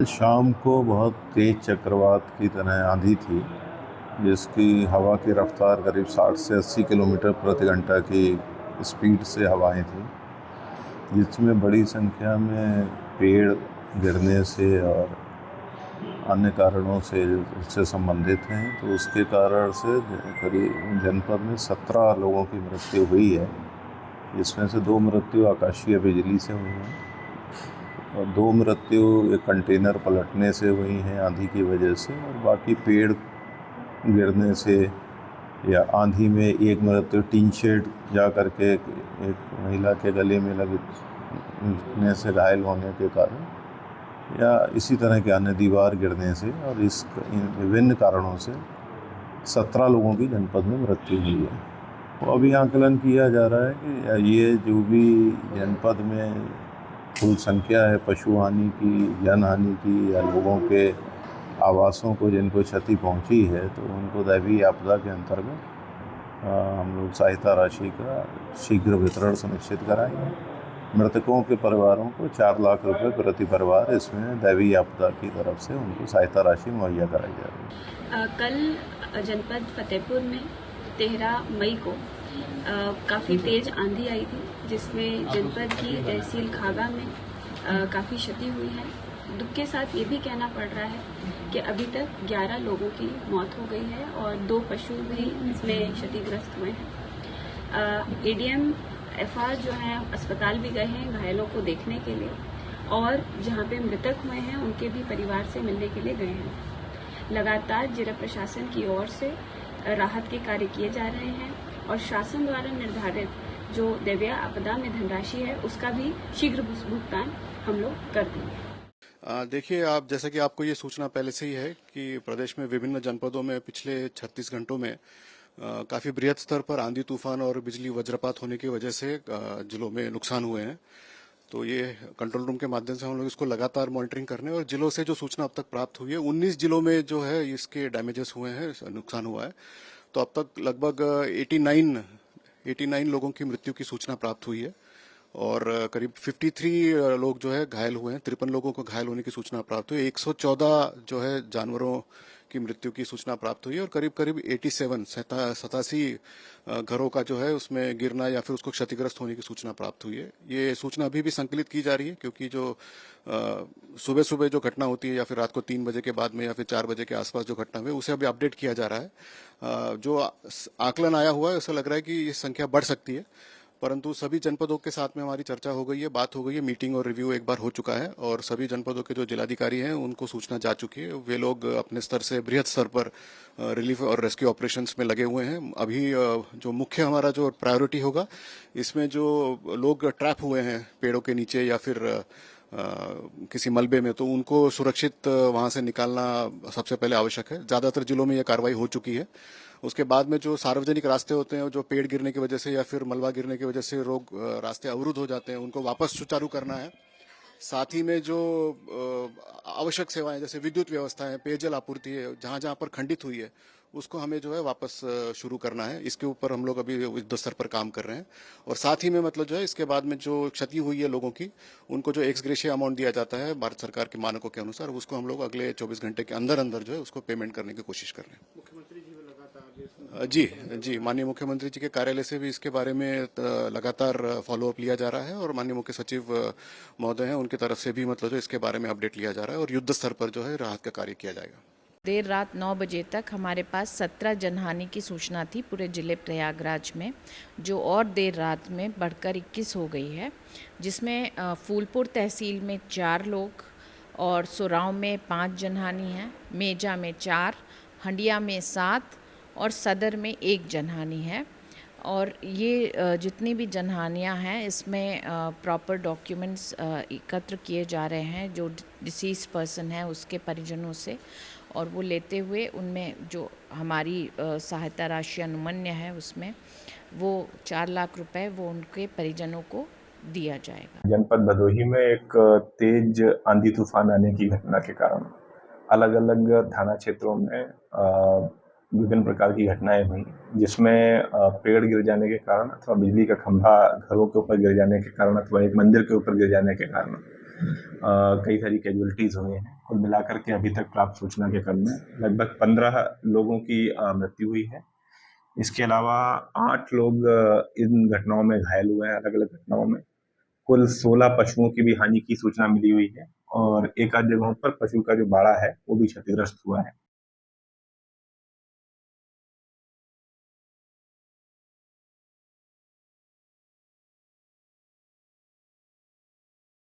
शाम को बहुत तेज़ चक्रवात की तरह आंधी थी, जिसकी हवा की रफ्तार करीब 60 से 80 किलोमीटर प्रति घंटा की स्पीड से हवाएं थी, जिसमें बड़ी संख्या में पेड़ गिरने से और अन्य कारणों से उससे संबंधित हैं। तो उसके कारण से करीब जनपद में 17 लोगों की मृत्यु हुई है, जिसमें से 2 मृत्यु आकाशीय बिजली से हुई हैं और 2 मृत्यु एक कंटेनर पलटने से हुई हैं आंधी की वजह से, और बाकी पेड़ गिरने से या आंधी में एक मृत्यु टीन शेड जा कर के एक महिला के गले में लगने से घायल होने के कारण, या इसी तरह के अन्य दीवार गिरने से, और इन विभिन्न कारणों से 17 लोगों की जनपद में मृत्यु हुई है। तो अभी आकलन किया जा रहा है कि ये जो भी जनपद में कुल संख्या है पशु हानि की, जन हानि की, या लोगों के आवासों को जिनको क्षति पहुंची है, तो उनको दैवीय आपदा के अंतर्गत हम लोग सहायता राशि का शीघ्र वितरण सुनिश्चित कराएंगे। मृतकों के परिवारों को 4 लाख रुपए प्रति परिवार इसमें दैवीय आपदा की तरफ से उनको सहायता राशि मुहैया कराई जा रही है। कल जनपद फतेहपुर में 13 मई को काफ़ी तेज आंधी आई थी, जिसमें जनपद की तहसील खागा में काफ़ी क्षति हुई है। दुख के साथ ये भी कहना पड़ रहा है कि अभी तक 11 लोगों की मौत हो गई है और 2 पशु भी इसमें क्षतिग्रस्त हुए हैं। एडीएम एफआर जो है अस्पताल भी गए हैं घायलों को देखने के लिए, और जहां पे मृतक हुए हैं उनके भी परिवार से मिलने के लिए गए हैं। लगातार जिला प्रशासन की ओर से राहत के कार्य किए जा रहे हैं और शासन द्वारा निर्धारित जो दैवीय आपदा में धनराशि है उसका भी शीघ्र भुगतान हम लोग कर देंगे। देखिए, आप जैसा कि आपको ये सूचना पहले से ही है कि प्रदेश में विभिन्न जनपदों में पिछले 36 घंटों में काफी बृहद स्तर पर आंधी तूफान और बिजली वज्रपात होने की वजह से जिलों में नुकसान हुए हैं। तो ये कंट्रोल रूम के माध्यम से हम लोग इसको लगातार मॉनिटरिंग करने और जिलों से जो सूचना अब तक प्राप्त हुई है 19 जिलों में जो है इसके डैमेजेस हुए हैं, नुकसान हुआ है। तो अब तक लगभग 89 लोगों की मृत्यु की सूचना प्राप्त हुई है और करीब 53 लोग जो है घायल हुए हैं। 53 लोगों को घायल होने की सूचना प्राप्त हुई। 114 जो है जानवरों की मृत्यु की सूचना प्राप्त हुई है और करीब 87 घरों का जो है उसमें गिरना या फिर उसको क्षतिग्रस्त होने की सूचना प्राप्त हुई है। ये सूचना अभी भी संकलित की जा रही है, क्योंकि जो सुबह जो घटना होती है या फिर रात को 3 बजे के बाद में या फिर 4 बजे के आसपास जो घटना हुई उसे अभी अपडेट किया जा रहा है। जो आकलन आया हुआ है, ऐसा लग रहा है कि ये संख्या बढ़ सकती है, परंतु सभी जनपदों के साथ में हमारी चर्चा हो गई है, बात हो गई है, मीटिंग और रिव्यू एक बार हो चुका है और सभी जनपदों के जो जिलाधिकारी हैं उनको सूचना जा चुकी है। वे लोग अपने स्तर से बृहद स्तर पर रिलीफ और रेस्क्यू ऑपरेशंस में लगे हुए हैं। अभी जो मुख्य हमारा जो प्रायोरिटी होगा, इसमें जो लोग ट्रैप हुए हैं पेड़ों के नीचे या फिर किसी मलबे में, तो उनको सुरक्षित वहां से निकालना सबसे पहले आवश्यक है। ज्यादातर जिलों में यह कार्रवाई हो चुकी है। उसके बाद में जो सार्वजनिक रास्ते होते हैं, जो पेड़ गिरने की वजह से या फिर मलबा गिरने की वजह से रास्ते अवरुद्ध हो जाते हैं, उनको वापस सुचारू करना है। साथ ही में जो आवश्यक सेवाएं जैसे विद्युत व्यवस्था है, पेयजल आपूर्ति है, जहां जहां पर खंडित हुई है उसको हमें जो है वापस शुरू करना है। इसके ऊपर हम लोग अभी युद्ध स्तर पर काम कर रहे हैं और साथ ही में मतलब जो है इसके बाद में जो क्षति हुई है लोगों की, उनको जो एक्स ग्रेशिया अमाउंट दिया जाता है भारत सरकार के मानकों के अनुसार, उसको हम लोग अगले 24 घंटे के अंदर अंदर जो है उसको पेमेंट करने की कोशिश कर रहे हैं। मुख्यमंत्री जी जी, माननीय मुख्यमंत्री जी के कार्यालय से भी इसके बारे में लगातार फॉलोअप लिया जा रहा है और माननीय मुख्य सचिव महोदय हैं, उनकी तरफ से भी मतलब जो इसके बारे में अपडेट लिया जा रहा है और युद्ध स्तर पर जो है राहत का कार्य किया जाएगा। देर रात 9 बजे तक हमारे पास 17 जनहानि की सूचना थी पूरे जिले प्रयागराज में, जो और देर रात में बढ़कर 21 हो गई है, जिसमें फूलपुर तहसील में 4 लोग और सुराव में 5 जनहानि हैं, मेजा में 4, हंडिया में 7 और सदर में 1 जनहानि है। और ये जितनी भी जनहानियाँ हैं इसमें प्रॉपर डॉक्यूमेंट्स एकत्र किए जा रहे हैं जो डिसीज पर्सन है उसके परिजनों से, और वो लेते हुए उनमें जो हमारी सहायता राशि अनुमन्य है उसमें वो 4 लाख रुपए वो उनके परिजनों को दिया जाएगा। जनपद भदोही में एक तेज आंधी तूफान आने की घटना के कारण अलग अलग थाना क्षेत्रों में विभिन्न प्रकार की घटनाएं हुई, जिसमें पेड़ गिर जाने के कारण अथवा बिजली का खंभा घरों के ऊपर गिर जाने के कारण अथवा एक मंदिर के ऊपर गिर जाने के कारण कई सारी कैजुअलिटीज़ हुए हैं। कुल मिलाकर के अभी तक प्राप्त सूचना के क्रम में लगभग 15 लोगों की मृत्यु हुई है। इसके अलावा 8 लोग इन घटनाओं में घायल हुए हैं, अलग अलग घटनाओं में। कुल 16 पशुओं की भी हानि की सूचना मिली हुई है और एक आध जगहों पर पशु का जो बाड़ा है वो भी क्षतिग्रस्त हुआ है।